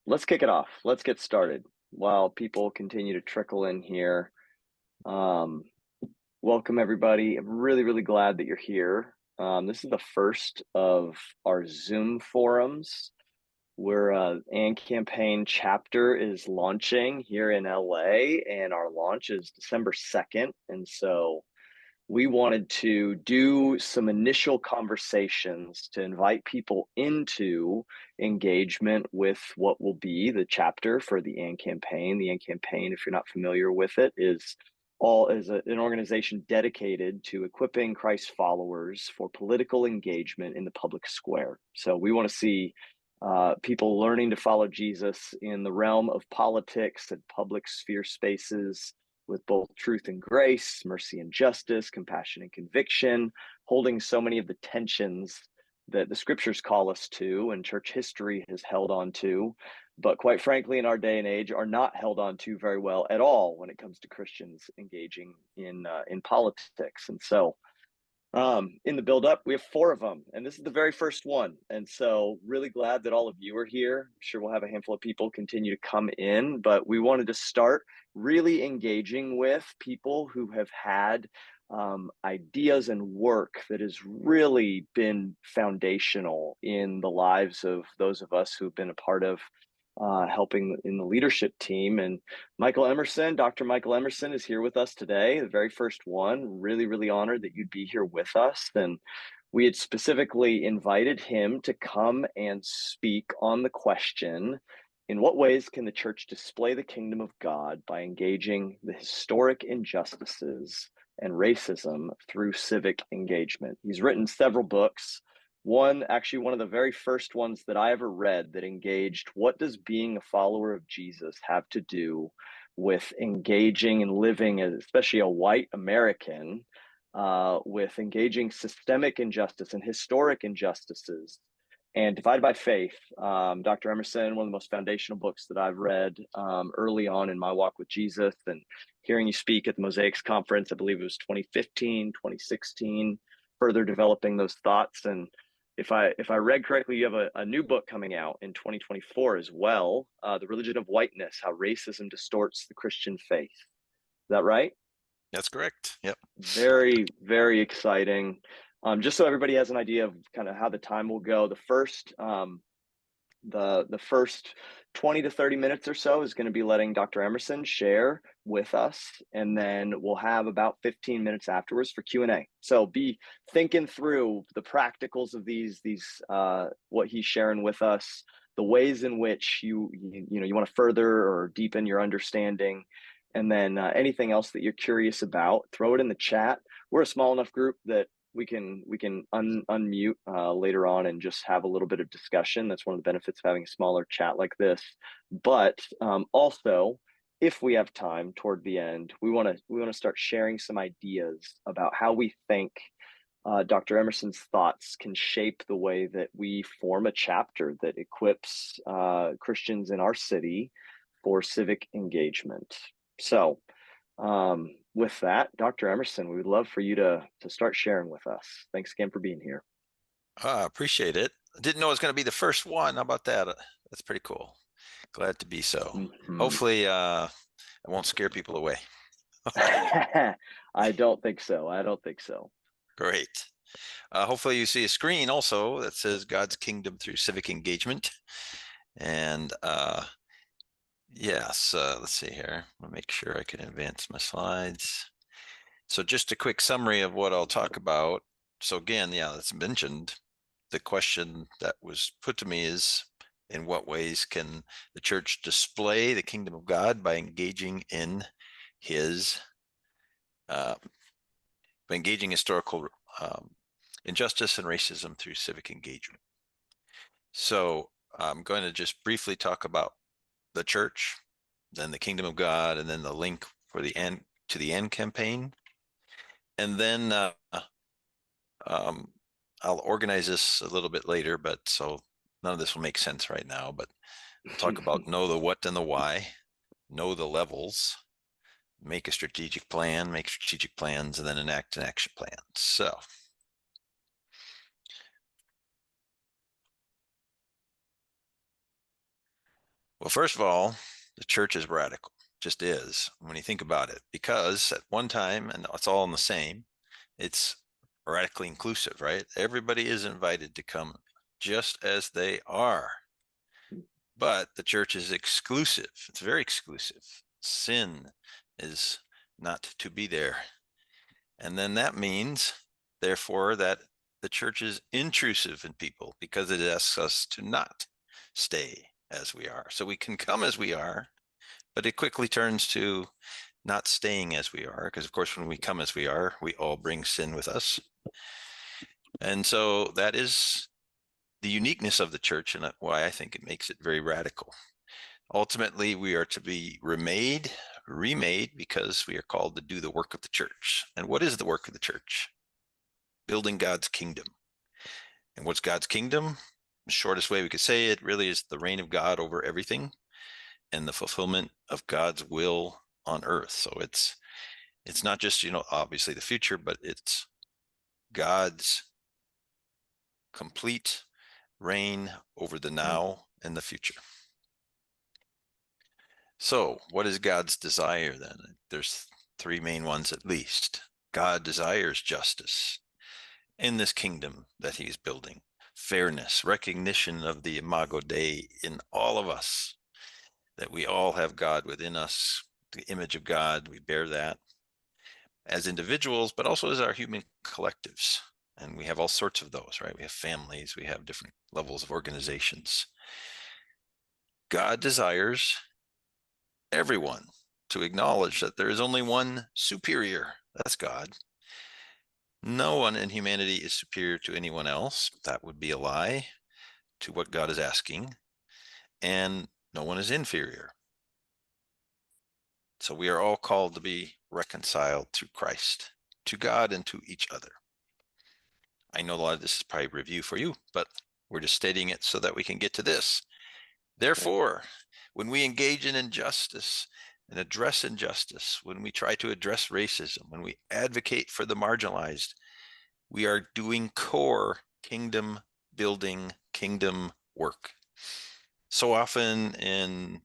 let's kick it off. Let's get started while people continue to trickle in here. Um, Welcome, everybody. I'm really, really glad that you're here. This is the first of our Zoom forums where Ann Campaign chapter is launching here in LA, and our launch is December 2nd. And so we wanted to do some initial conversations to invite people into engagement with what will be the chapter for the AND campaign. The AND campaign, if you're not familiar with it, is an organization dedicated to equipping Christ followers for political engagement in the public square. So we want to see people learning to follow Jesus in the realm of politics and public sphere spaces, with both truth and grace, mercy and justice, compassion and conviction, holding so many of the tensions that the scriptures call us to and church history has held on to, but quite frankly, in our day and age, are not held on to very well at all when it comes to Christians engaging in politics. And so in the build up, we have 4 of them, and this is the very first one. And so really glad that all of you are here. I'm sure we'll have a handful of people continue to come in, but we wanted to start really engaging with people who have had ideas and work that has really been foundational in the lives of those of us who've been a part of helping in the leadership team. And Michael Emerson, Dr. Michael Emerson is here with us today, the very first one. Really, really honored that you'd be here with us. And we had specifically invited him to come and speak on the question, in what ways can the church display the kingdom of God by engaging the historic injustices and racism through civic engagement? He's written several books. One of the very first ones that I ever read that engaged what does being a follower of Jesus have to do with engaging and living, as especially a white American, with engaging systemic injustice and historic injustices. And Divided by Faith, Dr. Emerson, one of the most foundational books that I've read early on in my walk with Jesus. And hearing you speak at the Mosaics Conference, I believe it was 2015, 2016, further developing those thoughts. And if I read correctly, you have a new book coming out in 2024 as well, The Religion of Whiteness, How Racism Distorts the Christian Faith. Is that right? That's correct. Yep. Very, very exciting. Just so everybody has an idea of kind of how the time will go, the first 20 to 30 minutes or so is going to be letting Dr. Emerson share with us, and then we'll have about 15 minutes afterwards for Q&A. So be thinking through the practicals of these what he's sharing with us, the ways in which you want to further or deepen your understanding, and then anything else that you're curious about, throw it in the chat. We're a small enough group that we can unmute later on and just have a little bit of discussion. That's one of the benefits of having a smaller chat like this. But also, if we have time toward the end, we want to start sharing some ideas about how we think Dr. Emerson's thoughts can shape the way that we form a chapter that equips Christians in our city for civic engagement. So with that, Dr. Emerson, we would love for you to start sharing with us. Thanks again for being here. Appreciate it. I didn't know it was going to be the first one. How about that? That's pretty cool. Glad to be so. Hopefully, I won't scare people away. I don't think so. Great. Hopefully you see a screen also that says God's Kingdom Through Civic Engagement. And yes, let's see here. I'll make sure I can advance my slides. So just a quick summary of what I'll talk about. So again, yeah, that's mentioned. The question that was put to me is, in what ways can the church display the kingdom of God by engaging in historical injustice and racism through civic engagement? So I'm going to just briefly talk about the church, then the kingdom of God, and then the link for the end to the AND campaign. And then I'll organize this a little bit later, but so none of this will make sense right now, but we'll talk about know the what and the why, know the levels, make a strategic plan, make strategic plans, and then enact an action plan. So Well, first of all, the church is radical, just is when you think about it, because at one time, and it's all in the same, it's radically inclusive, right? Everybody is invited to come just as they are. But the church is exclusive. It's very exclusive. Sin is not to be there. And then that means, therefore, that the church is intrusive in people because it asks us to not stay as we are. So we can come as we are, but it quickly turns to not staying as we are. Because, of course, when we come as we are, we all bring sin with us. And so that is the uniqueness of the church and why I think it makes it very radical. Ultimately, we are to be remade because we are called to do the work of the church. And what is the work of the church? Building God's kingdom. And what's God's kingdom? The shortest way we could say it really is the reign of God over everything and the fulfillment of God's will on earth. So it's not just, obviously the future, but it's God's complete reign over the now and the future. So, what is God's desire then? There's three main ones at least. God desires justice in this kingdom that he's building, fairness, recognition of the imago Dei in all of us, that we all have God within us, the image of God. We bear that as individuals, but also as our human collectives. And we have all sorts of those, right? We have families, we have different levels of organizations. God desires everyone to acknowledge that there is only one superior. That's God. No one in humanity is superior to anyone else. That would be a lie to what God is asking. And no one is inferior. So we are all called to be reconciled through Christ, to God and to each other. I know a lot of this is probably review for you, but we're just stating it so that we can get to this. Therefore, when we engage in injustice and address injustice, when we try to address racism, when we advocate for the marginalized, we are doing core kingdom building, kingdom work. So often in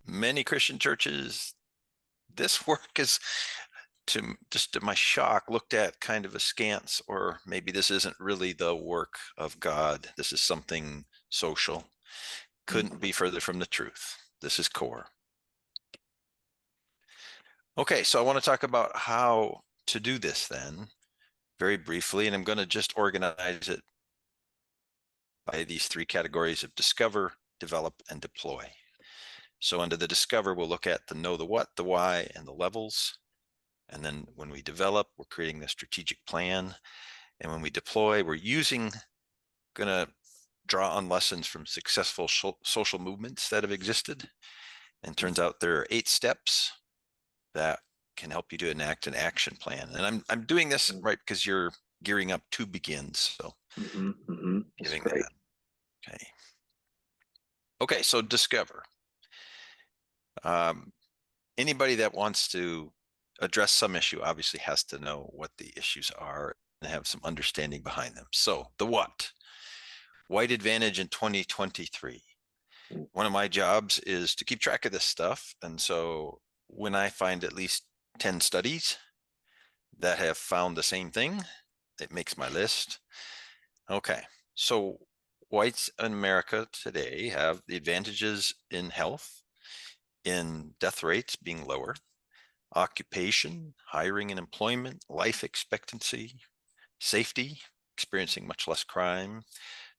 many Christian churches, this work is, to my shock, looked at kind of askance, or maybe this isn't really the work of God. This is something social. Couldn't be further from the truth. This is core. Okay, so I want to talk about how to do this then, very briefly, and I'm going to just organize it by these three categories of discover, develop, and deploy. So under the discover, we'll look at the know, the what, the why, and the levels. And then when we develop, we're creating the strategic plan. And when we deploy, we're going to draw on lessons from successful social movements that have existed. And turns out there are 8 steps that can help you to enact an action plan. And I'm doing this right because you're gearing up to begin. So That's giving great. that. Okay. Okay, so discover. Anybody that wants to address some issue obviously has to know what the issues are and have some understanding behind them. So the what? White advantage in 2023. One of my jobs is to keep track of this stuff. And so when I find at least 10 studies that have found the same thing, it makes my list. Okay. So whites in America today have the advantages in health, in death rates being lower, occupation, hiring and employment, life expectancy, safety, experiencing much less crime,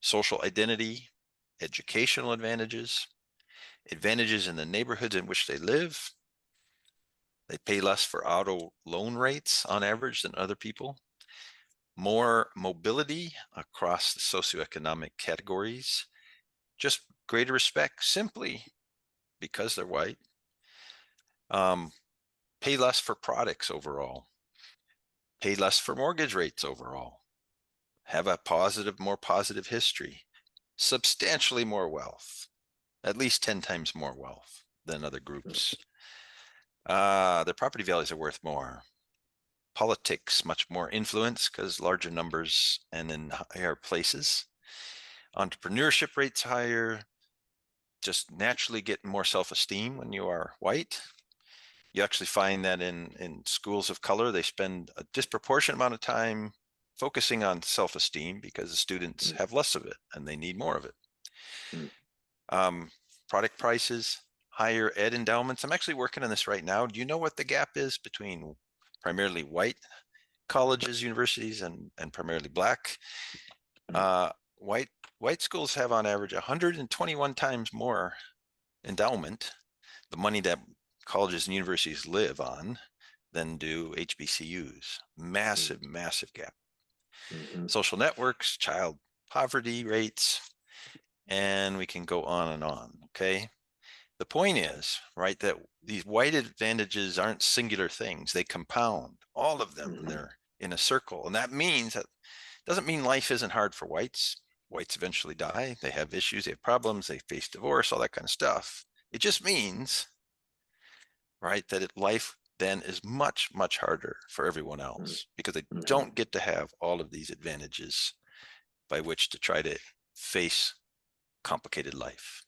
social identity, educational advantages, advantages in the neighborhoods in which they live. They pay less for auto loan rates on average than other people, more mobility across the socioeconomic categories, just greater respect simply because they're white, pay less for products overall, pay less for mortgage rates overall, have a more positive history, substantially more wealth, at least 10 times more wealth than other groups. Their property values are worth more. Politics, much more influence because larger numbers and in higher places. Entrepreneurship rates higher, just naturally get more self-esteem when you are white. You actually find that in schools of color, they spend a disproportionate amount of time focusing on self-esteem because the students mm, have less of it and they need more of it. mm, Um, Product prices, higher ed endowments. I'm actually working on this right now. Do you know what the gap is between primarily white colleges, universities, and primarily black? mm, Uh, white white schools have on average 121 times more endowment, the money that colleges and universities live on, than do HBCUs. mm, Massive, massive gap. mhm, Social networks, child poverty rates, and we can go on and on. Okay. The point is, right, that these white advantages aren't singular things. They compound, all of them, and mhm, they're in a circle. And that means that doesn't mean life isn't hard for whites. Whites eventually die. They have issues, they have problems, they face divorce, all that kind of stuff. It just means, right, that life then is much, much harder for everyone mm, else because they mhm, don't get to have all of these advantages by which to try to face complicated life.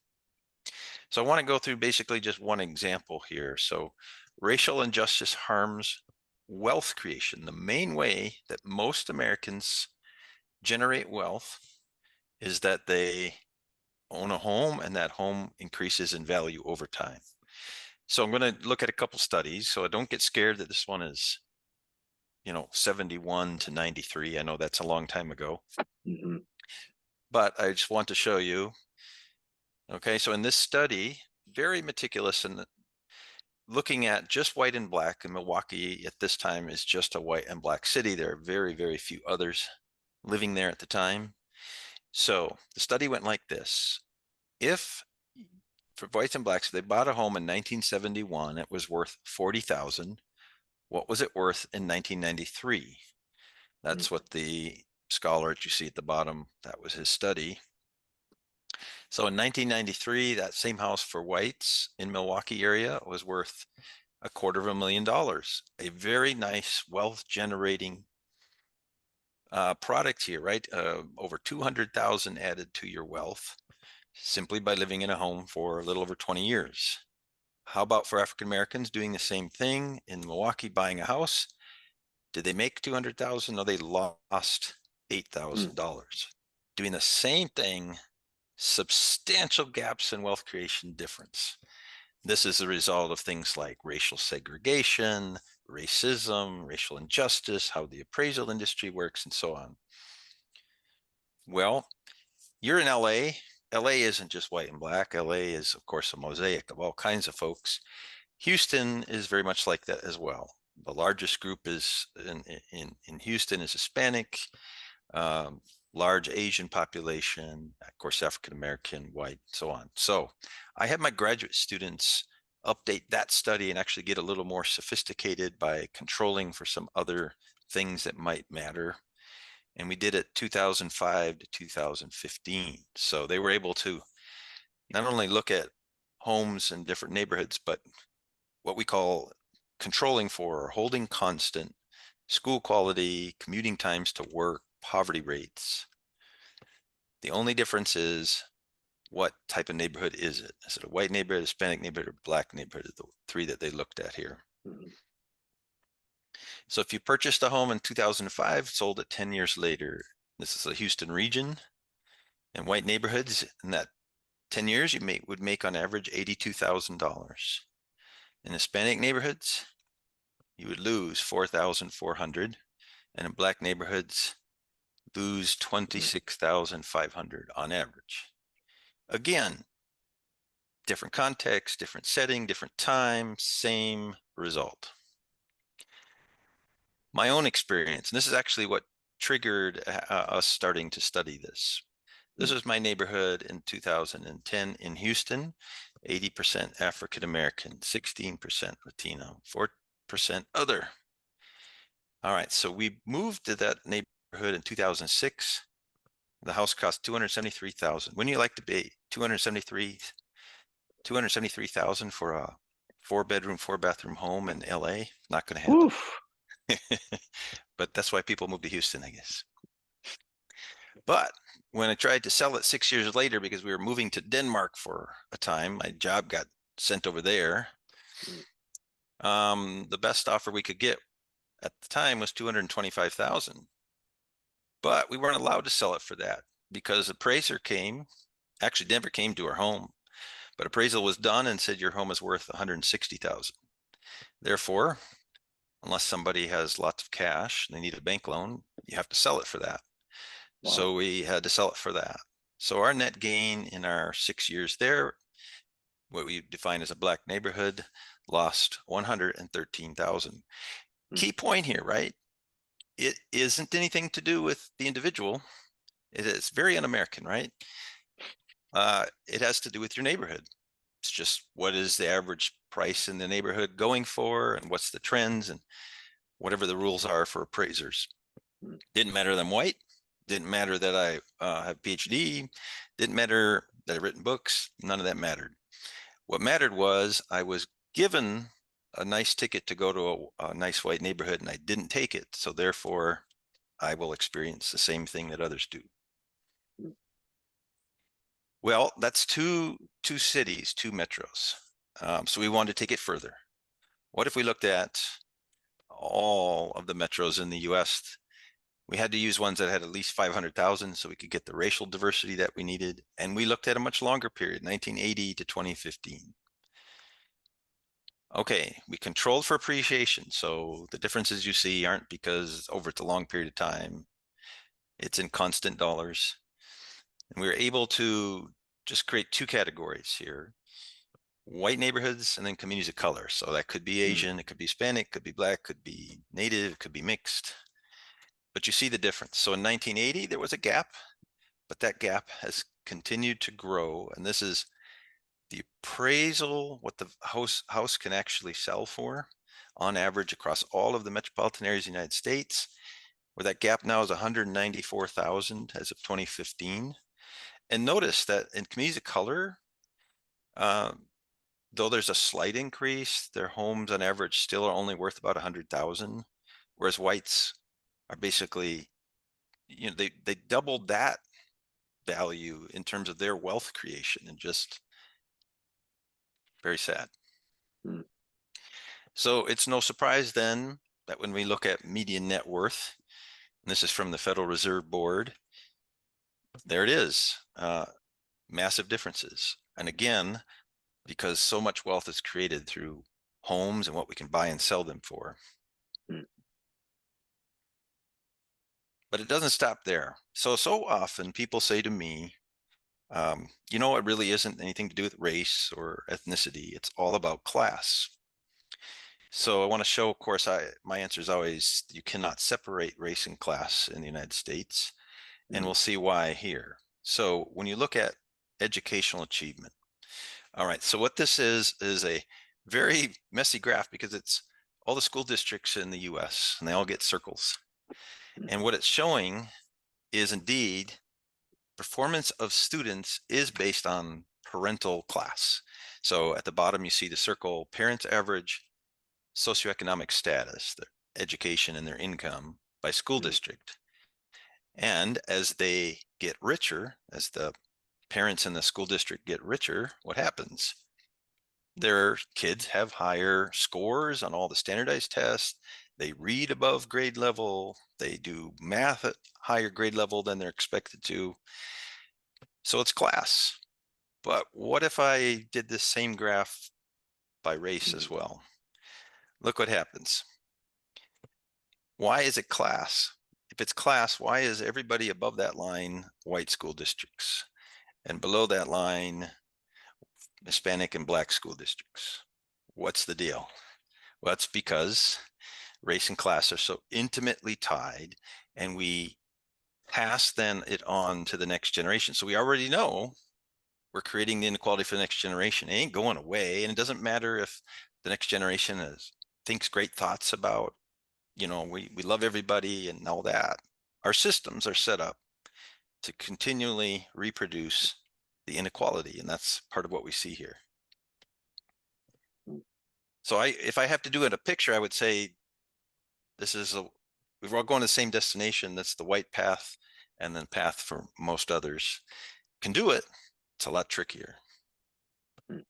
So I want to go through basically just one example here. So racial injustice harms wealth creation. The main way that most Americans generate wealth is that they own a home and that home increases in value over time. So I'm going to look at a couple studies. So don't get scared that this one is, 71 to 93. I know that's a long time ago, mhm, but I just want to show you. Okay, so in this study, very meticulous and looking at just white and black, and Milwaukee at this time is just a white and black city. There are very, very few others living there at the time. So the study went like this. If for whites and blacks, if they bought a home in 1971, it was worth 40,000. What was it worth in 1993? mm, That's what the scholar that you see at the bottom, that was his study. So in 1993, that same house for whites in Milwaukee area was worth $250,000. A very nice wealth generating product here, right? Over 200,000 added to your wealth simply by living in a home for a little over 20 years. How about for African Americans doing the same thing in Milwaukee, buying a house? Did they make 200,000? No, they lost mm, $8,000. Doing the same thing, substantial gaps in wealth creation difference. This is a result of things like racial segregation, racism, racial injustice, how the appraisal industry works, and so on. Well, you're in LA. LA isn't just white and black. LA is, of course, a mosaic of all kinds of folks. Houston is very much like that as well. The largest group is in Houston is Hispanic, um, large Asian population, of course, African American, white, so on. So I have my graduate students update that study and actually get a little more sophisticated by controlling for some other things that might matter. And we did it 2005 to 2015. So they were able to not only look at homes in different neighborhoods, but what we call controlling for or holding constant school quality, commuting times to work, poverty rates. The only difference is what type of neighborhood is it? Is it a white neighborhood, Hispanic neighborhood, or black neighborhood? The three that they looked at here. mhm, So if you purchased a home in 2005, sold it 10 years later, this is the Houston region, and white neighborhoods in that 10 years, would make on average $82,000. In Hispanic neighborhoods, you would lose 4,400, and in black neighborhoods, lose mm, 26,500 on average. Again, different context, different setting, different time, same result. My own experience, and this is actually what triggered us starting to study this. This mm, was my neighborhood in 2010 in Houston, 80% African American, 16% Latino, 4% other. All right, so we moved to that neighborhood in 2006. The house cost 273,000. Wouldn't you like to pay 273,000 for a 4-bedroom, 4-bathroom home in LA? Not going to happen. woof, But that's why people move to Houston, I guess. But when I tried to sell it 6 years later, because we were moving to Denmark for a time, my job got sent over there. Mm. The best offer we could get at the time was 225,000, but we weren't allowed to sell it for that because appraiser came. Actually, Denver came to our home, but appraisal was done and said your home is worth 160,000. Therefore, unless somebody has lots of cash and they need a bank loan, you have to sell it for that. Wow. So we had to sell it for that. So our net gain in our 6 years there, what we define as a black neighborhood, lost 113,000. Mm. Key point here, right? It isn't anything to do with the individual. It is very un-American, right? It has to do with your neighborhood. It's just what is the average price in the neighborhood going for, and what's the trends, and whatever the rules are for appraisers. Mm. Didn't matter that I'm white. Didn't matter that I have a PhD. Didn't matter that I've written books. None of that mattered. What mattered was I was given a nice ticket to go to a nice white neighborhood, and I didn't take it. So therefore, I will experience the same thing that others do. Mm. Well, that's two cities, two metros. So we wanted to take it further. What if we looked at all of the metros in the US? We had to use ones that had at least 500,000 so we could get the racial diversity that we needed. And we looked at a much longer period, 1980 to 2015. Okay, we controlled for appreciation. So the differences you see aren't because over the long period of time, it's in constant dollars. And we were able to just create two categories here: white neighborhoods and then communities of color. So that could be Mm. Asian, it could be Hispanic, could be Black, could be Native, it could be mixed. But you see the difference. So in 1980, there was a gap, but that gap has continued to grow. And this is the appraisal, what the house can actually sell for on average across all of the metropolitan areas of the United States, where that gap now is 194,000 as of 2015. And notice that in communities of color, um, though there's a slight increase, their homes on average still are only worth about 100,000, whereas whites are basically, they doubled that value in terms of their wealth creation, and just very sad. Mm. So it's no surprise then that when we look at median net worth, and this is from the Federal Reserve Board, there it is, massive differences. And again, because so much wealth is created through homes and what we can buy and sell them for. Mm. But it doesn't stop there. So often people say to me, it really isn't anything to do with race or ethnicity. It's all about class. So I want to show, of course, my answer is always you cannot separate race and class in the United States, and Mm. we'll see why here. So when you look at educational achievement, all right, so what this is a very messy graph because it's all the school districts in the US and they all get circles. Mm. And what it's showing is indeed performance of students is based on parental class. So at the bottom, you see the circle parents' average socioeconomic status, their education and their income by school Mm. district. And as they get richer, as the parents in the school district get richer, what happens? Their kids have higher scores on all the standardized tests. They read above grade level. They do math at higher grade level than they're expected to. So it's class. But what if I did this same graph by race Mm. as well? Look what happens. Why is it class? If it's class, why is everybody above that line white school districts and below that line Hispanic and Black school districts? What's the deal? Well, it's because race and class are so intimately tied, and we pass then it on to the next generation. So we already know we're creating the inequality for the next generation. It ain't going away, and it doesn't matter if the next generation thinks great thoughts about, we love everybody and all that. Our systems are set up to continually reproduce the inequality, and that's part of what we see here. Mm. So if I have to do it a picture, I would say we're all going to the same destination. That's the white path and then path for most others can do it. It's a lot trickier. Mm.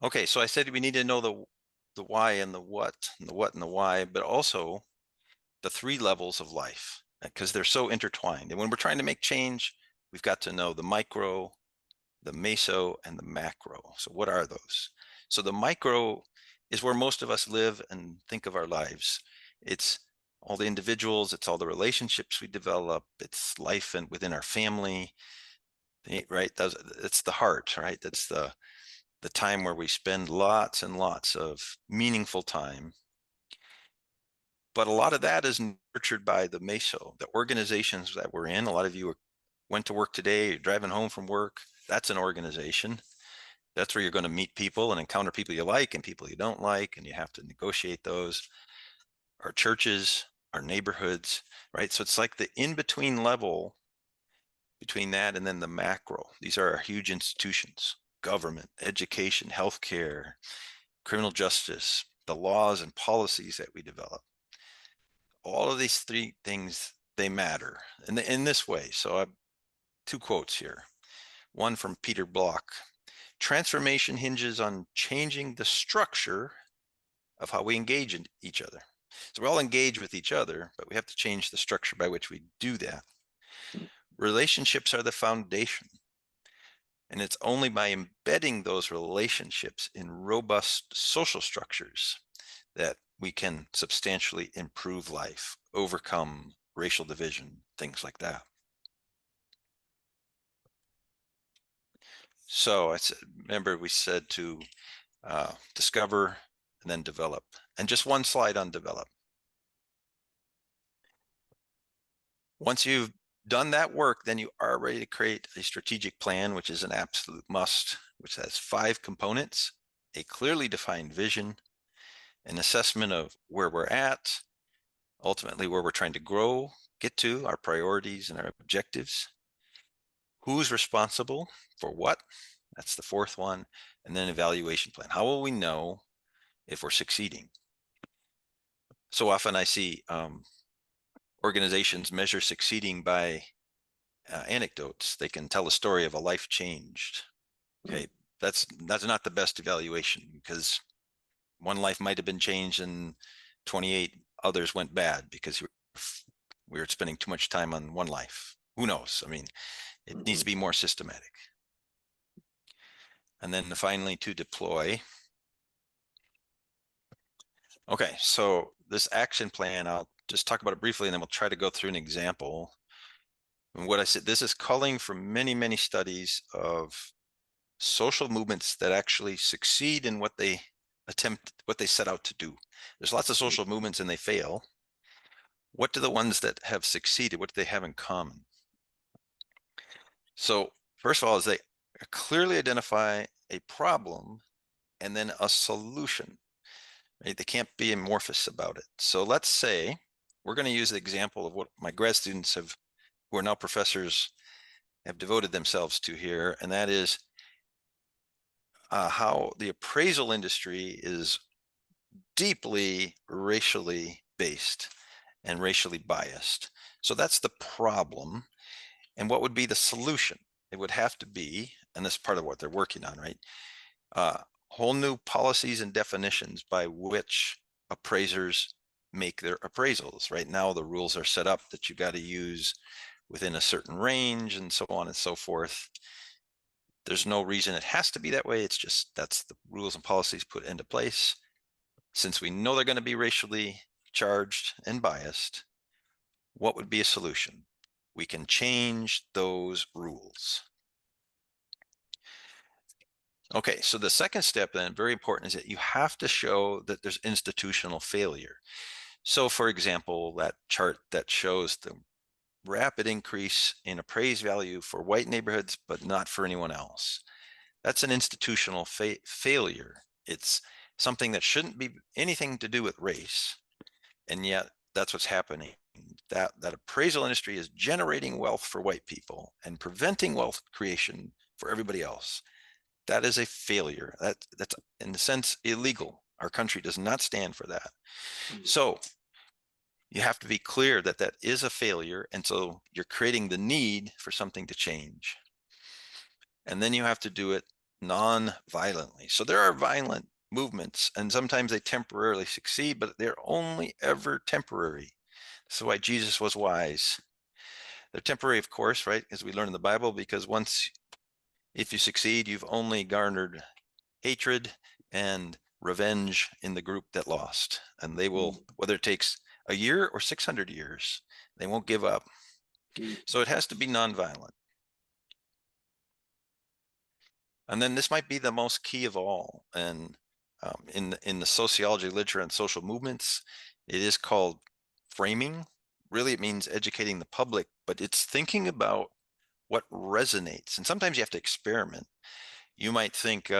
Okay, so I said we need to know the why and the what and the what and the why, but also the three levels of life because they're so intertwined. And when we're trying to make change, we've got to know the micro, the meso, and the macro. So what are those? So the micro is where most of us live and think of our lives. It's all the individuals, it's all the relationships we develop, it's life and within our family, right? It's the heart, right? That's the time where we spend lots and lots of meaningful time. But a lot of that is nurtured by the meso, the organizations that we're in. A lot of you went to work today, you're driving home from work. That's an organization. That's where you're going to meet people and encounter people you like and people you don't like, and you have to negotiate those. Our churches, our neighborhoods, right? So it's like the in-between level between that and then the macro. These are our huge institutions: government, education, healthcare, criminal justice, the laws and policies that we develop. All of these three things, they matter in this way. So I have two quotes here. One from Peter Block: transformation hinges on changing the structure of how we engage in each other. So we all engage with each other, but we have to change the structure by which we do that. Relationships are the foundation. And it's only by embedding those relationships in robust social structures that we can substantially improve life, overcome racial division, things like that. So remember we said to discover and then develop. And just one slide on develop. Once you've done that work, then you are ready to create a strategic plan, which is an absolute must, which has 5 components: a clearly defined vision, an assessment of where we're at, ultimately where we're trying to grow, get to, our priorities and our objectives, who's responsible for what, that's the 4th one, and then evaluation plan. How will we know if we're succeeding? So often I see organizations measure succeeding by anecdotes. They can tell a story of a life changed. Okay, that's not the best evaluation, because one life might have been changed and 28 others went bad because we were spending too much time on one life. Who knows? I mean, it needs to be more systematic. And then finally, to deploy. Okay, so this action plan, I'll just talk about it briefly and then we'll try to go through an example. And what I said, this is culling from many, many studies of social movements that actually succeed in what they set out to do. There's lots of social movements and they fail. What do the ones that have succeeded, what do they have in common? So first of all, is they clearly identify a problem and then a solution. Right? They can't be amorphous about it. So let's say we're going to use the example of what my grad students who are now professors, have devoted themselves to here, and that is how the appraisal industry is deeply racially based and racially biased. So that's the problem. And what would be the solution? It would have to be, and this is part of what they're working on, right? Whole new policies and definitions by which appraisers make their appraisals. Right now, the rules are set up that you got to use within a certain range and so on and so forth. There's no reason it has to be that way. It's just that's the rules and policies put into place. Since we know they're going to be racially charged and biased, what would be a solution? We can change those rules. Okay, so the second step then, very important, is that you have to show that there's institutional failure. So for example, that chart that shows the rapid increase in appraised value for white neighborhoods, but not for anyone else. That's an institutional failure. It's something that shouldn't be anything to do with race, and yet that's what's happening. That appraisal industry is generating wealth for white people and preventing wealth creation for everybody else. That is a failure. That's in a sense illegal. Our country does not stand for that. So You have to be clear that that is a failure. And so you're creating the need for something to change. And then you have to do it non-violently. So there are violent movements, and sometimes they temporarily succeed, but they're only ever temporary. That's why Jesus was wise. They're temporary, of course, right? As we learn in the Bible, because once, if you succeed, you've only garnered hatred and revenge in the group that lost. And they will, whether it takes a year or 600 years, they won't give up. So it has to be nonviolent. And then this might be the most key of all. And in the sociology literature and social movements, it is called framing. Really, it means educating the public, but it's thinking about what resonates. And sometimes you have to experiment. You might think,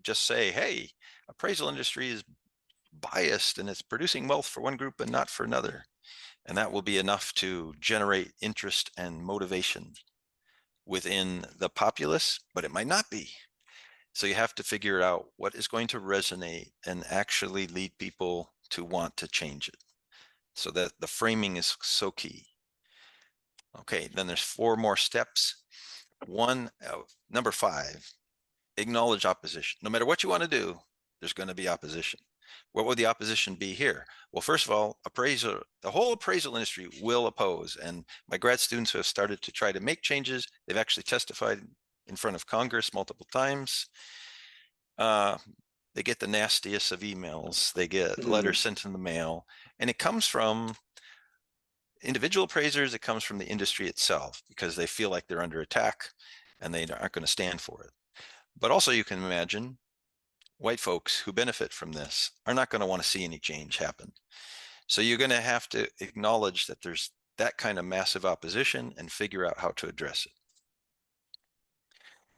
just say, hey, appraisal industry is biased and it's producing wealth for one group and not for another. And that will be enough to generate interest and motivation within the populace, but it might not be. So you have to figure out what is going to resonate and actually lead people to want to change it. So that the framing is so key. Okay, then there's 4 more steps. Number 5, acknowledge opposition. No matter what you want to do, there's going to be opposition. What would the opposition be here? Well, first of all, the whole appraisal industry will oppose. And my grad students who have started to try to make changes, they've actually testified in front of Congress multiple times. They get the nastiest of emails. They get letters sent in the mail. And it comes from individual appraisers. It comes from the industry itself because they feel like they're under attack and they aren't going to stand for it. But also you can imagine white folks who benefit from this are not going to want to see any change happen. So you're going to have to acknowledge that there's that kind of massive opposition and figure out how to address it.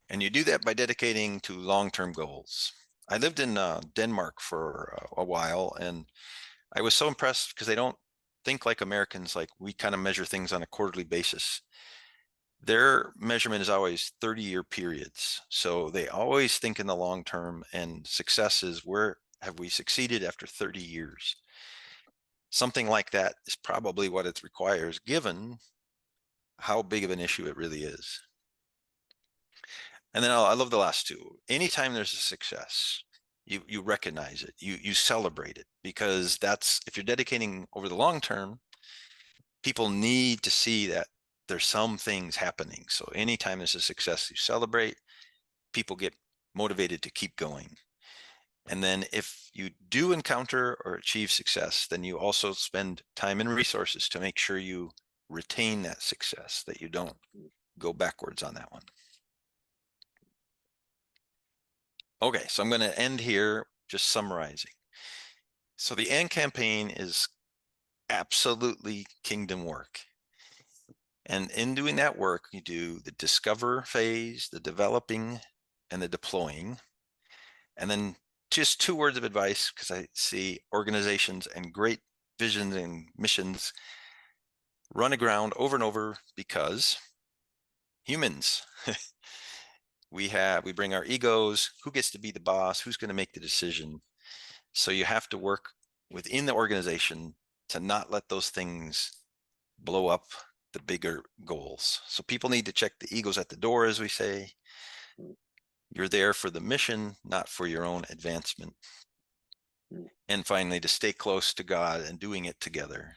And you do that by dedicating to long-term goals. I lived in Denmark for a while, and I was so impressed because they don't think like Americans. Like, we kind of measure things on a quarterly basis. Their measurement is always 30-year periods. So they always think in the long term, and success is, where have we succeeded after 30 years? Something like that is probably what it requires, given how big of an issue it really is. And then I love the last 2. Anytime there's a success, you recognize it, you celebrate it, because that's, if you're dedicating over the long term, people need to see that there's some things happening. So anytime there's a success, you celebrate, people get motivated to keep going. And then if you do encounter or achieve success, then you also spend time and resources to make sure you retain that success, that you don't go backwards on that one. Okay, so I'm going to end here just summarizing. So the AND campaign is absolutely kingdom work. And in doing that work, you do the discover phase, the developing, and the deploying. And then just 2 words of advice, because I see organizations and great visions and missions run aground over and over because humans. we bring our egos. Who gets to be the boss? Who's going to make the decision? So you have to work within the organization to not let those things blow up the bigger goals. So people need to check the egos at the door, as we say. You're there for the mission, not for your own advancement. And finally, to stay close to God and doing it together,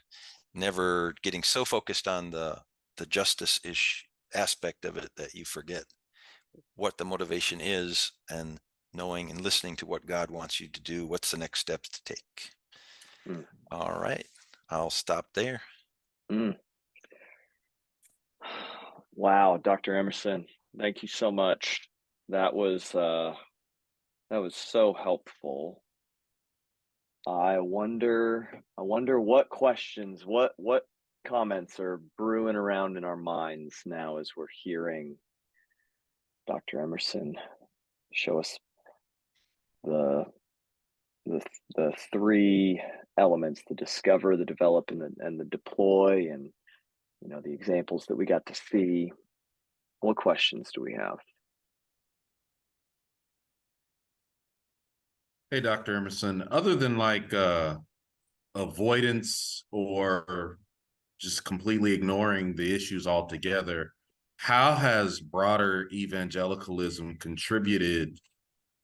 never getting so focused on the justice-ish aspect of it that you forget what the motivation is, and knowing and listening to what God wants you to do. What's the next steps to take? Mm. All right, I'll stop there. Mm. Wow, Dr. Emerson, thank you so much. That was so helpful. I wonder what questions, what comments are brewing around in our minds now as we're hearing Dr. Emerson show us the the the 3 elements: the discover, the develop, and the deploy, and the examples that we got to see. What questions do we have? Hey, Dr. Emerson, other than like avoidance or just completely ignoring the issues altogether. How has broader evangelicalism contributed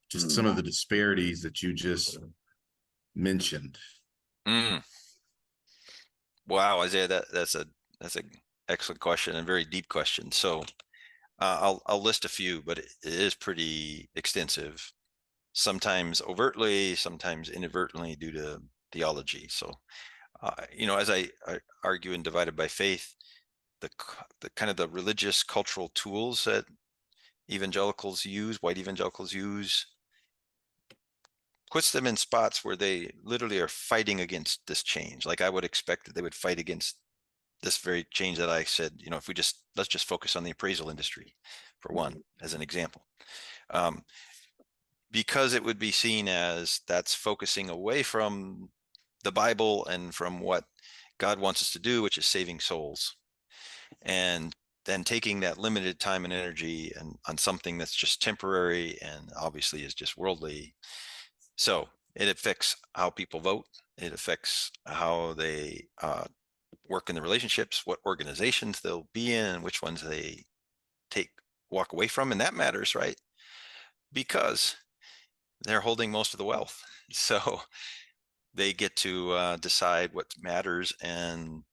to some Mm, of the disparities that you just mentioned? Mm. Wow, Isaiah, that's a excellent question and very deep question. So I'll list a few, but it is pretty extensive. Sometimes overtly, sometimes inadvertently due to theology. So as I argue in Divided by Faith, the kind of the religious cultural tools that white evangelicals use, puts them in spots where they literally are fighting against this change. Like I would expect that they would fight against this very change that I said, if let's just focus on the appraisal industry for one, mm, as an example, um, because it would be seen as that's focusing away from the Bible and from what God wants us to do, which is saving souls. And then taking that limited time and energy and on something that's just temporary and obviously is just worldly. So it affects how people vote. It affects how they work in the relationships, what organizations they'll be in, and which ones they walk away from. And that matters, right? Because they're holding most of the wealth. So they get to decide what matters and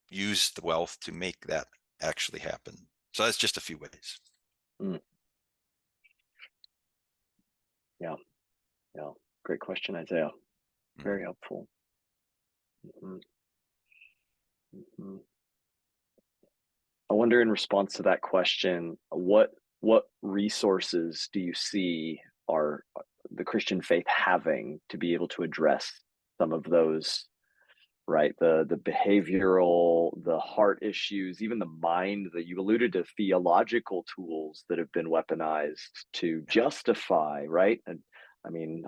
use the wealth to make that actually happen. So that's just a few ways. mm. Yeah, yeah. Great question, Isaiah. Very Mhm. helpful. Mhm, mhm. I wonder, in response to that question, what resources do you see are the Christian faith having to be able to address some of those, right? The behavioral, the heart issues, even the mind, that you alluded to, theological tools that have been weaponized to justify, right? And I mean,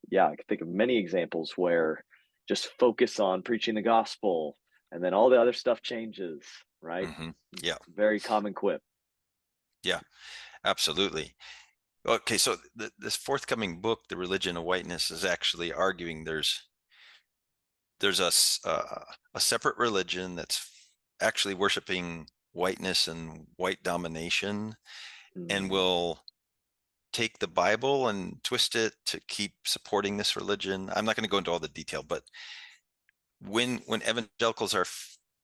yeah, I can think of many examples where just focus on preaching the gospel and then all the other stuff changes, right? Mm-hmm. Yeah, Very common quip. yeah, absolutely. Okay, so this forthcoming book, The Religion of Whiteness, is actually arguing there's a separate religion that's actually worshiping whiteness and white domination, and Mm, will take the Bible and twist it to keep supporting this religion. I'm not going to go into all the detail, but when evangelicals are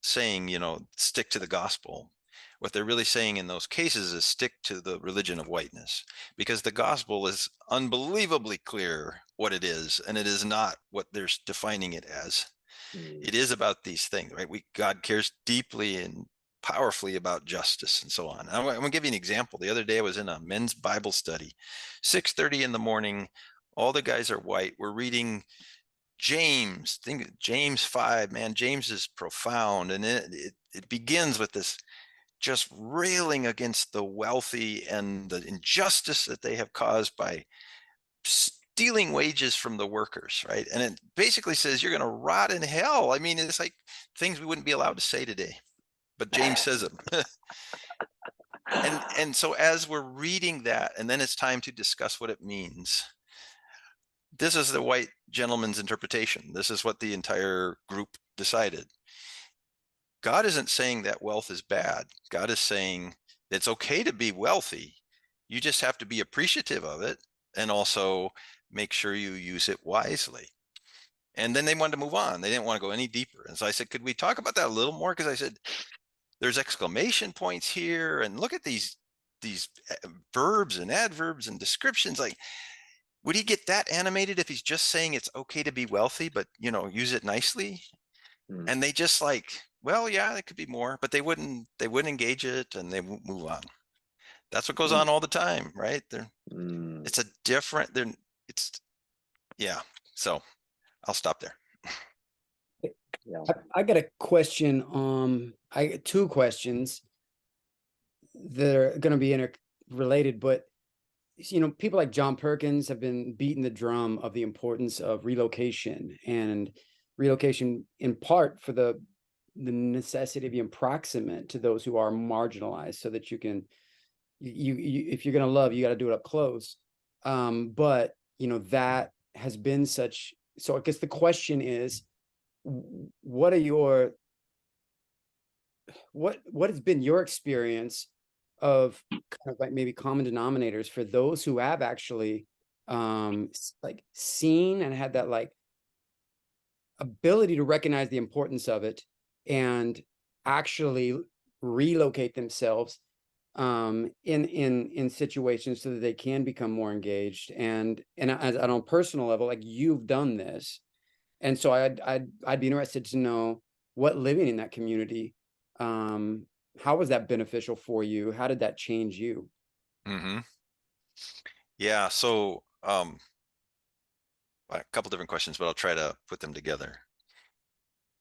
saying, stick to the gospel, what they're really saying in those cases is stick to the religion of whiteness, because the gospel is unbelievably clear what it is, and it is not what they're defining it as. mm, It is about these things, right? God cares deeply and powerfully about justice and so on. I'm going to give you an example. The other day I was in a men's Bible study, 6:30 in the morning. All the guys are white. We're reading James 5, man. James is profound, and it begins with this just railing against the wealthy and the injustice that they have caused by stealing wages from the workers, right? And it basically says you're going to rot in hell. I mean, it's like things we wouldn't be allowed to say today, but James says them. And so as we're reading that, and then it's time to discuss what it means, this is the white gentleman's interpretation. This is what the entire group decided. God isn't saying that wealth is bad. God is saying it's okay to be wealthy. You just have to be appreciative of it and also make sure you use it wisely. And then they wanted to move on. They didn't want to go any deeper. And so I said, could we talk about that a little more? Because I said, there's exclamation points here, and look at these verbs and adverbs and descriptions. Like, would he get that animated if he's just saying it's okay to be wealthy, but use it nicely? mm, And they just like, well, yeah, it could be more, but they wouldn't engage it, and they won't move on. That's what goes mm, on all the time, right? mm. It's a different, it's, yeah. So I'll stop there. Yeah. I got a question. I got two questions that are going to be interrelated, but people like John Perkins have been beating the drum of the importance of relocation, and relocation in part for the necessity of being proximate to those who are marginalized, so that you can if you're going to love, you got to do it up close. But that has been such so I guess the question is, what are your what has been your experience of kind of like maybe common denominators for those who have actually like seen and had that like ability to recognize the importance of it and actually relocate themselves in situations so that they can become more engaged, and as on a personal level, like you've done this, and so I'd be interested to know what living in that community, how was that beneficial for you? How did that change you? Mm-hmm. Yeah. So a couple different questions, but I'll try to put them together.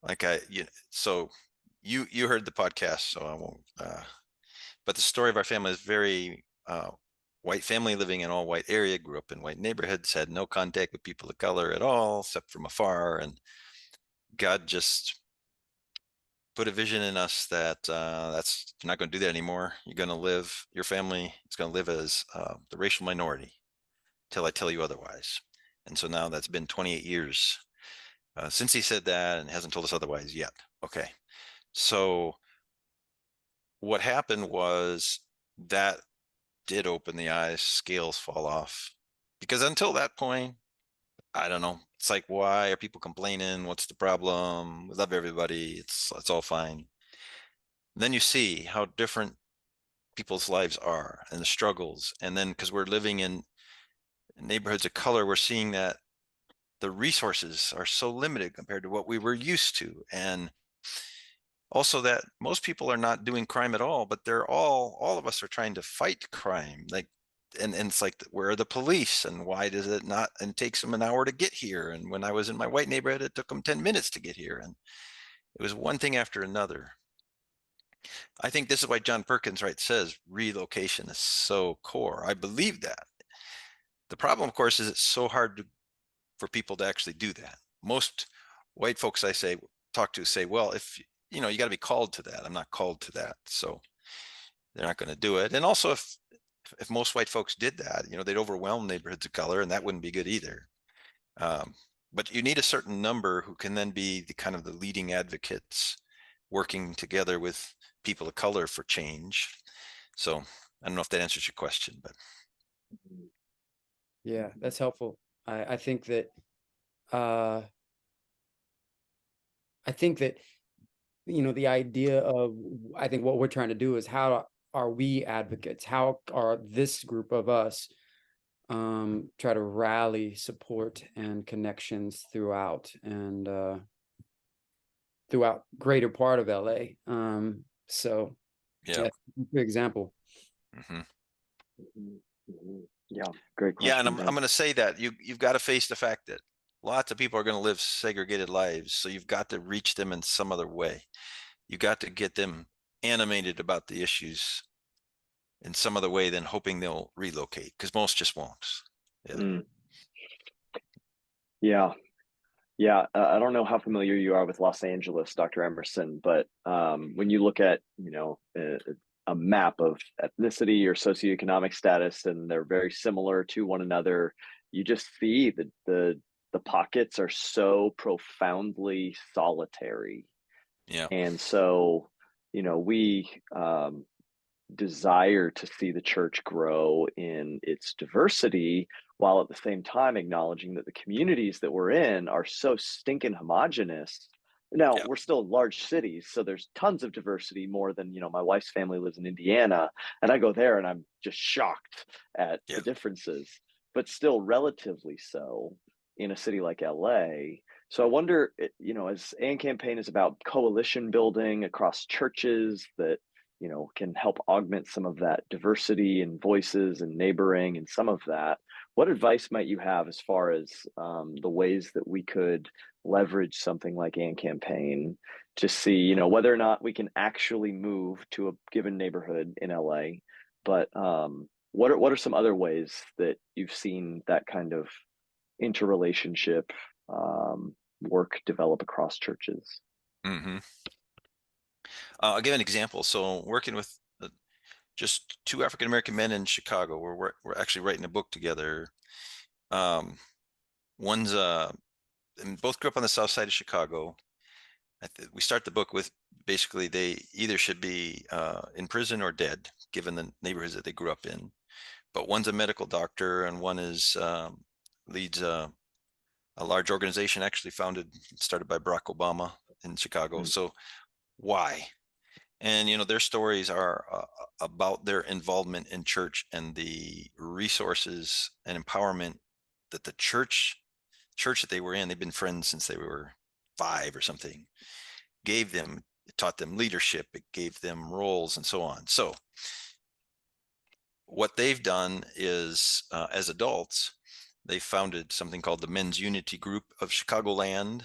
Like so you heard the podcast, so I won't. But the story of our family is very white family living in all white area, grew up in white neighborhoods, had no contact with people of color at all, except from afar. And God just put a vision in us that you're not going to do that anymore. You're going to live, your family is going to live as the racial minority till I tell you otherwise. And so now that's been 28 years since he said that, and hasn't told us otherwise yet. Okay. So what happened was that did open the eyes, scales fall off. Because until that point, I don't know. It's like, why are people complaining? What's the problem? We love everybody. It's all fine. Then you see how different people's lives are and the struggles. And then because we're living in neighborhoods of color, we're seeing that the resources are so limited compared to what we were used to. And also that most people are not doing crime at all, but they're all of us are trying to fight crime. Like, and it's like, where are the police, and why does it not, and it takes them an hour to get here? And when I was in my white neighborhood, it took them 10 minutes to get here. And it was one thing after another. I think this is why John Perkins, right, says relocation is so core. I believe that. The problem, of course, is it's so hard for people to actually do that. Most white folks talk to say, well, if you got to be called to that. I'm not called to that, so they're not going to do it. And also, if most white folks did that, they'd overwhelm neighborhoods of color, and that wouldn't be good either. But you need a certain number who can then be the kind of the leading advocates working together with people of color for change. So I don't know if that answers your question, but Yeah, that's helpful. I think that uh I think that the idea of, I think what we're trying to do is, how are we advocates? How are this group of us try to rally support and connections throughout, and throughout greater part of LA. So yeah. good example. Mm-hmm. Yeah, great question. Yeah, and I'm going to say that you've got to face the fact that lots of people are going to live segregated lives, so you've got to reach them in some other way. You got to get them animated about the issues in some other way than hoping they'll relocate, because most just won't. Yeah. Yeah. Yeah, I don't know how familiar you are with Los Angeles, Dr. Emerson, but when you look at, a map of ethnicity or socioeconomic status, and they're very similar to one another, you just see that the pockets are so profoundly solitary. Yeah. And so, we desire to see the church grow in its diversity, while at the same time acknowledging that the communities that we're in are so stinking homogenous. Now, Yeah. we're still large cities, so there's tons of diversity, more than, my wife's family lives in Indiana, and I go there and I'm just shocked at Yeah. the differences, but still relatively so in a city like LA. So I wonder, as AN Campaign is about coalition building across churches that can help augment some of that diversity and voices and neighboring and some of that. What advice might you have as far as the ways that we could leverage something like AN Campaign to see, whether or not we can actually move to a given neighborhood in LA? But what are some other ways that you've seen that kind of interrelationship work develop across churches? Mm-hmm. I'll give an example. So working with just two African-American men in Chicago, we're actually writing a book together. One's and both grew up on the south side of Chicago. We start the book with basically they either should be in prison or dead, given the neighborhoods that they grew up in. But one's a medical doctor, and one is leads a large organization actually started by Barack Obama in Chicago. So why? And their stories are about their involvement in church and the resources and empowerment that the church that they were in, they've been friends since they were 5 or something, gave them. It taught them leadership, it gave them roles and so on. So what they've done is as adults, they founded something called the Men's Unity Group of Chicagoland.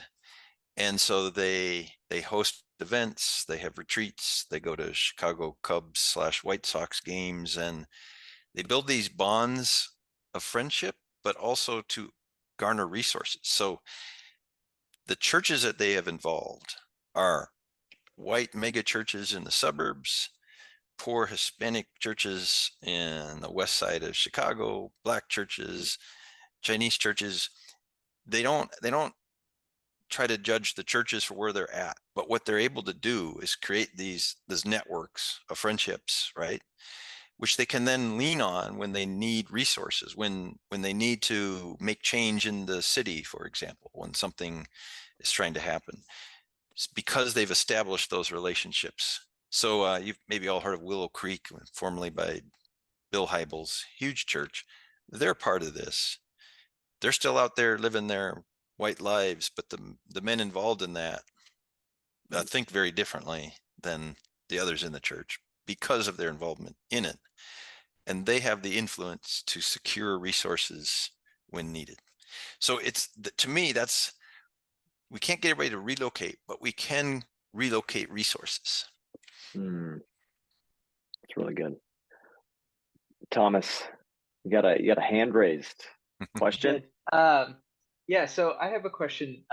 And so they host events, they have retreats, they go to Chicago Cubs / White Sox games, and they build these bonds of friendship, but also to garner resources. So the churches that they have involved are white mega churches in the suburbs, poor Hispanic churches in the west side of Chicago, black churches, Chinese churches. They don't try to judge the churches for where they're at, but what they're able to do is create these networks of friendships, right, which they can then lean on when they need resources, when they need to make change in the city, for example, when something is trying to happen. It's because they've established those relationships. So you've maybe all heard of Willow Creek, formerly by Bill Hybels, huge church. They're part of this. They're still out there living their white lives, but the men involved in that think very differently than the others in the church because of their involvement in it. And they have the influence to secure resources when needed. So to me, we can't get everybody to relocate, but we can relocate resources. That's really good. Thomas, you got a hand raised. Question? Yeah, so I have a question,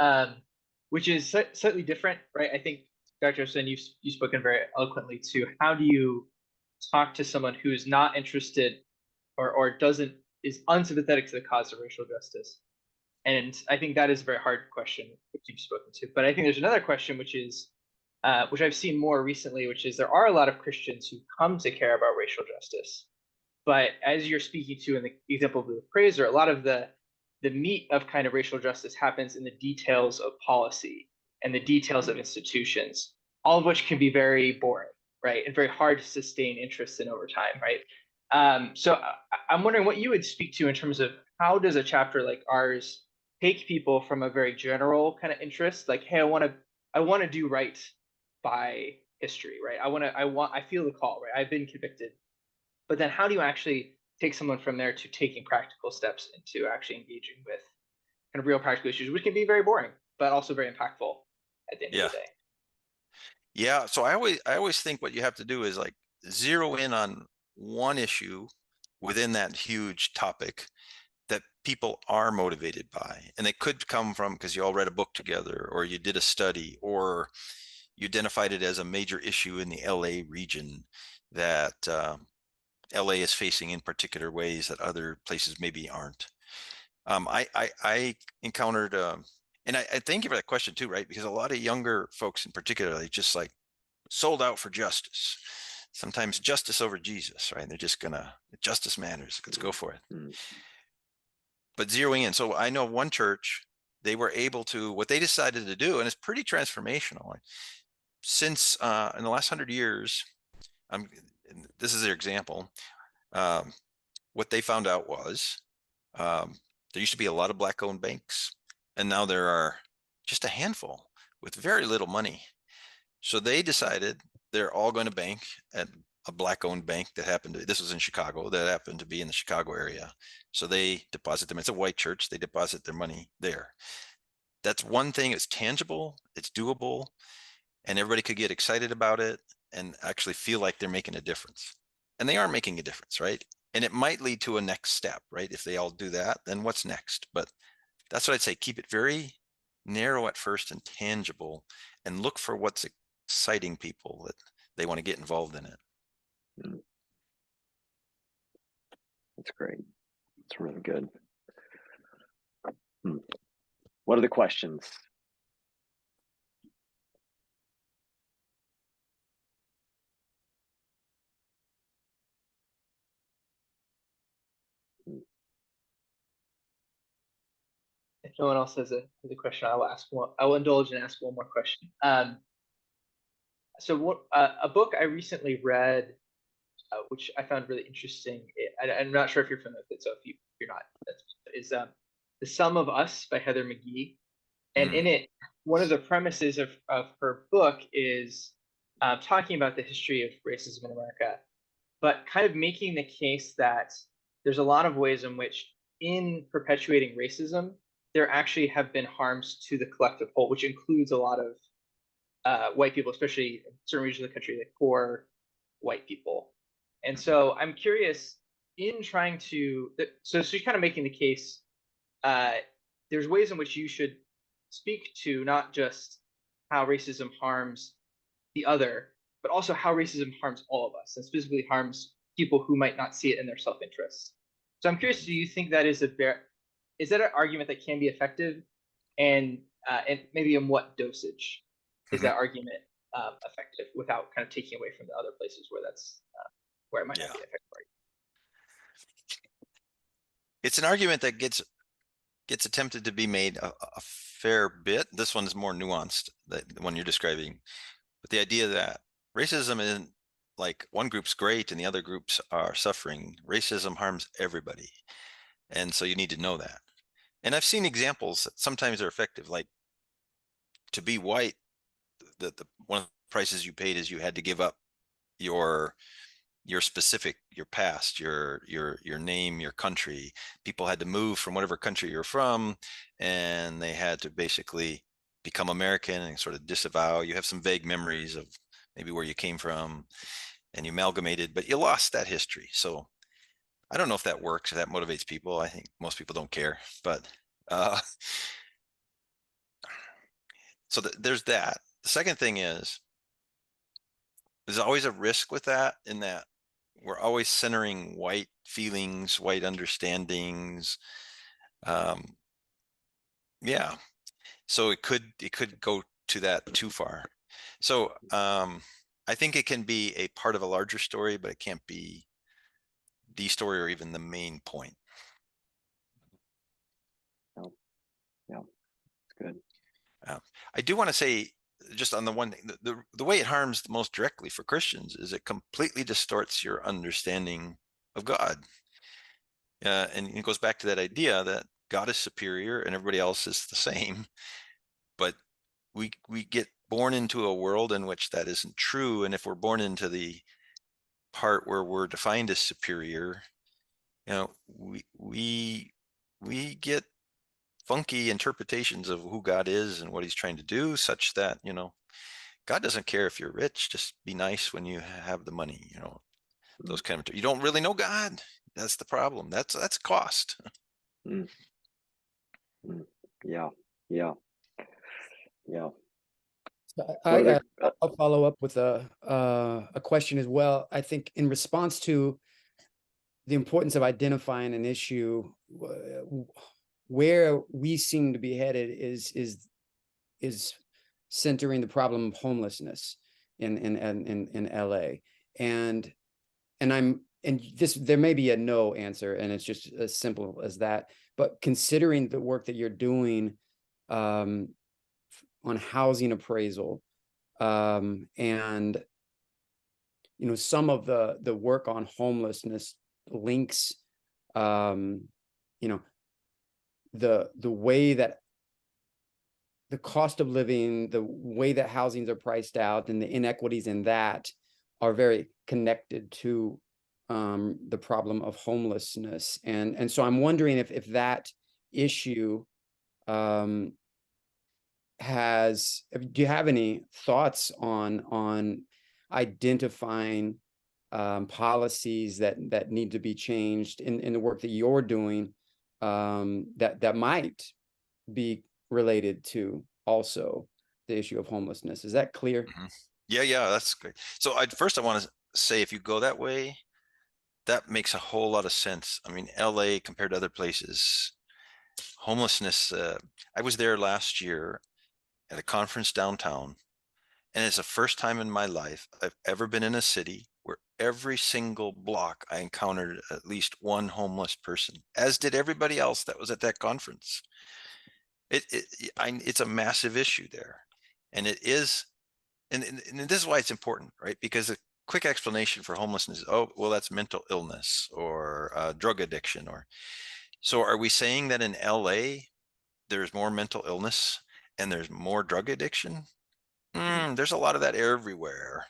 which is slightly different, right? I think, Dr. Emerson, you've spoken very eloquently to how do you talk to someone who is not interested or is unsympathetic to the cause of racial justice? And I think that is a very hard question, which you've spoken to. But I think there's another question, which is, which I've seen more recently, which is there are a lot of Christians who come to care about racial justice. But as you're speaking to in the example of the appraiser, a lot of the meat of kind of racial justice happens in the details of policy and the details of institutions, all of which can be very boring, right? And very hard to sustain interest in over time, right? So I'm wondering what you would speak to in terms of how does a chapter like ours take people from a very general kind of interest, like, hey, I want to do right by history, right? I feel the call, right? I've been convicted. But then how do you actually take someone from there to taking practical steps into actually engaging with kind of real practical issues, which can be very boring, but also very impactful at the end of the day? Yeah. So I always think what you have to do is like zero in on one issue within that huge topic that people are motivated by. And it could come from because you all read a book together, or you did a study, or you identified it as a major issue in the LA region that LA is facing in particular ways that other places maybe aren't. I encountered, and I thank you for that question too, right? Because a lot of younger folks in particular, they just like sold out for justice. Sometimes justice over Jesus, right? They're just justice matters. Let's go for it. But zeroing in. So I know one church, they were able to, what they decided to do, and it's pretty transformational. Since in the last 100 years, this is their example. What they found out was there used to be a lot of black-owned banks, and now there are just a handful with very little money. So they decided they're all going to bank at a black-owned bank that happened to, this was in Chicago, that happened to be in the Chicago area. So they deposit them. It's a white church. They deposit their money there. That's one thing. It's tangible. It's doable. And everybody could get excited about it and actually feel like they're making a difference. And they are making a difference, right? And it might lead to a next step, right? If they all do that, then what's next? But that's what I'd say. Keep it very narrow at first and tangible, and look for what's exciting people that they want to get involved in it. That's great. That's really good. What are the questions? If no one else has a question, I will ask one. I will indulge and ask one more question. So what a book I recently read, which I found really interesting. I'm not sure if you're familiar with it, so if you're not, is "The Sum of Us" by Heather McGhee. And in it, one of the premises of her book is talking about the history of racism in America, but kind of making the case that there's a lot of ways in which, in perpetuating racism, there actually have been harms to the collective whole, which includes a lot of white people, especially in certain regions of the country, like poor white people. And so I'm curious, in trying to, so you're kind of making the case, there's ways in which you should speak to not just how racism harms the other, but also how racism harms all of us, and specifically harms people who might not see it in their self-interest. So I'm curious, do you think that is that an argument that can be effective, and maybe in what dosage is that argument effective without kind of taking away from the other places where that's where it might not be effective? It's an argument that gets attempted to be made a fair bit. This one is more nuanced, the one you're describing, but the idea that racism isn't like one group's great and the other groups are suffering. Racism harms everybody, and so you need to know that. And I've seen examples that sometimes they're effective, like to be white, the one of the prices you paid is you had to give up your specific, your past, your name, your country. People had to move from whatever country you're from, and they had to basically become American and sort of disavow. You have some vague memories of maybe where you came from, and you amalgamated, but you lost that history. So I don't know if that works, if that motivates people. I think most people don't care, but so there's that. The second thing is, there's always a risk with that, in that we're always centering white feelings, white understandings. Yeah. So it could go to that too far. So I think it can be a part of a larger story, but it can't be the story or even the main point. Yeah, it's good. I do want to say, just on the one thing, the way it harms the most directly for Christians is it completely distorts your understanding of God. And it goes back to that idea that God is superior and everybody else is the same. But we get born into a world in which that isn't true. And if we're born into the part where we're defined as superior, we get funky interpretations of who God is and what he's trying to do, such that, God doesn't care if you're rich, just be nice when you have the money, those kind of, you don't really know God. That's the problem. That's cost. Mm. Mm. Yeah. Yeah. Yeah. So What are I'll follow up with a question as well. I think in response to the importance of identifying an issue, where we seem to be headed is centering the problem of homelessness in LA. And there may be a no answer, and it's just as simple as that. But considering the work that you're doing on housing appraisal, and some of the work on homelessness links, the way that the cost of living, the way that housings are priced out, and the inequities in that are very connected to the problem of homelessness. And so I'm wondering if that issue do you have any thoughts on identifying policies that need to be changed in the work that you're doing, that might be related to also the issue of homelessness? Is that clear? Mm-hmm. Yeah, that's great. So first I want to say, if you go that way, that makes a whole lot of sense. I mean, LA compared to other places, homelessness. I was there last year at a conference downtown, and it's the first time in my life I've ever been in a city where every single block I encountered at least one homeless person, as did everybody else that was at that conference. It's a massive issue there, and it is, and this is why it's important, right? Because a quick explanation for homelessness is, oh, well, that's mental illness or drug addiction, or so. Are we saying that in LA there's more mental illness and there's more drug addiction? There's a lot of that everywhere.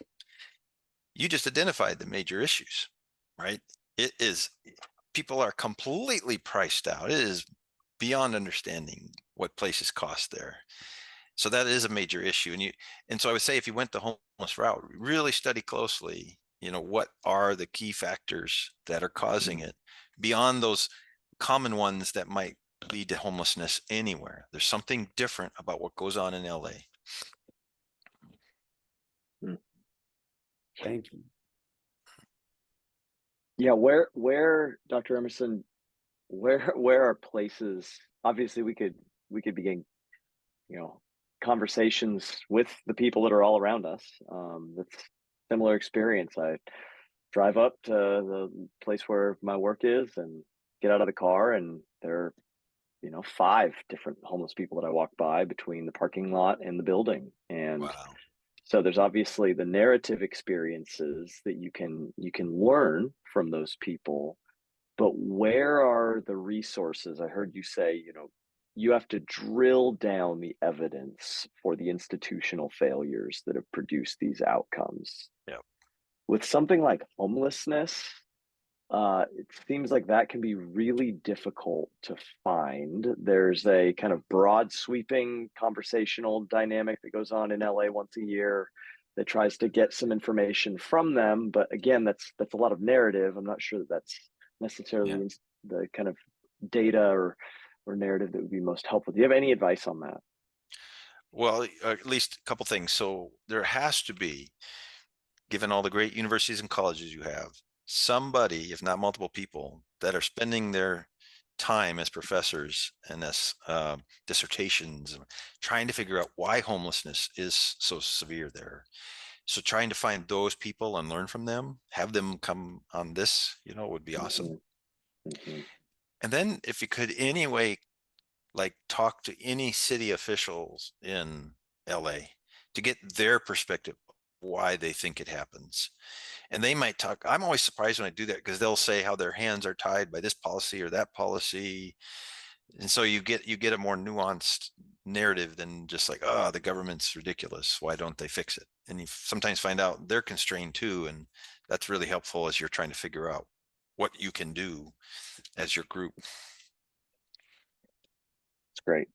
You just identified the major issues, right? It is, people are completely priced out. It is beyond understanding what places cost there. So that is a major issue. And so I would say, if you went the homeless route, really study closely, what are the key factors that are causing it beyond those common ones that might lead to homelessness anywhere. There's something different about what goes on in LA. Thank you. Yeah, where Dr. Emerson, where are places? Obviously, we could begin, conversations with the people that are all around us. That's similar experience. I drive up to the place where my work is and get out of the car, and there are 5 different homeless people that I walk by between the parking lot and the building. And Wow. so there's obviously the narrative experiences that you can learn from those people, but where are the resources? I heard you say, you have to drill down the evidence for the institutional failures that have produced these outcomes. Yeah. With something like homelessness, it seems like that can be really difficult to find. There's a kind of broad sweeping conversational dynamic that goes on in LA once a year that tries to get some information from them. But again, that's a lot of narrative. I'm not sure that that's necessarily the kind of data or narrative that would be most helpful. Do you have any advice on that? Well, at least a couple things. So there has to be, given all the great universities and colleges you have, somebody, if not multiple people, that are spending their time as professors and as dissertations trying to figure out why homelessness is so severe there. So trying to find those people and learn from them, have them come on this, would be awesome. Mm-hmm. And then if you could anyway, like, talk to any city officials in LA to get their perspective, why they think it happens. And they might talk, I'm always surprised when I do that, because they'll say how their hands are tied by this policy or that policy. And so you get a more nuanced narrative than just like, oh, the government's ridiculous, why don't they fix it? And you sometimes find out they're constrained too, and that's really helpful as you're trying to figure out what you can do as your group. It's great.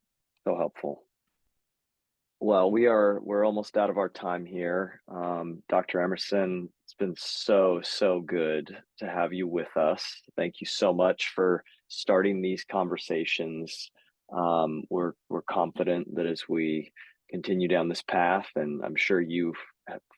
So helpful. Well, we're almost out of our time here. Dr. Emerson, it's been so good to have you with us. Thank you so much for starting these conversations. We're confident that as we continue down this path, and I'm sure you,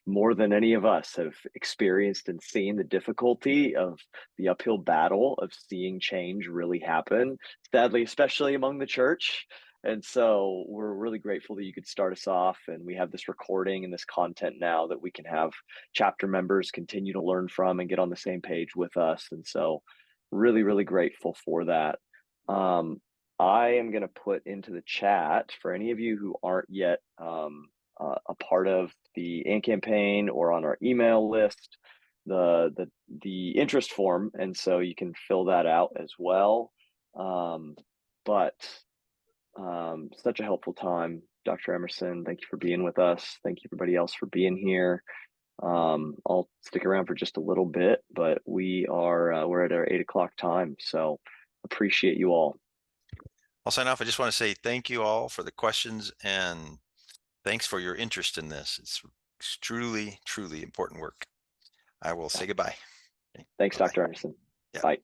more than any of us, have experienced and seen the difficulty of the uphill battle of seeing change really happen, sadly, especially among the church. And so we're really grateful that you could start us off, and we have this recording and this content now that we can have chapter members continue to learn from and get on the same page with us. And so really grateful for that. I am going to put into the chat for any of you who aren't yet a part of the AND campaign or on our email list, the interest form, and so you can fill that out as well. But such a helpful time, Dr. Emerson. Thank you for being with us. Thank you everybody else for being here. I'll stick around for just a little bit, but we're at our 8 o'clock time, so appreciate you all. I'll sign off. I just want to say thank you all for the questions, and thanks for your interest in this. It's truly important work. I will say goodbye. Thanks, Bye-bye. Dr. Emerson. Yeah. Bye.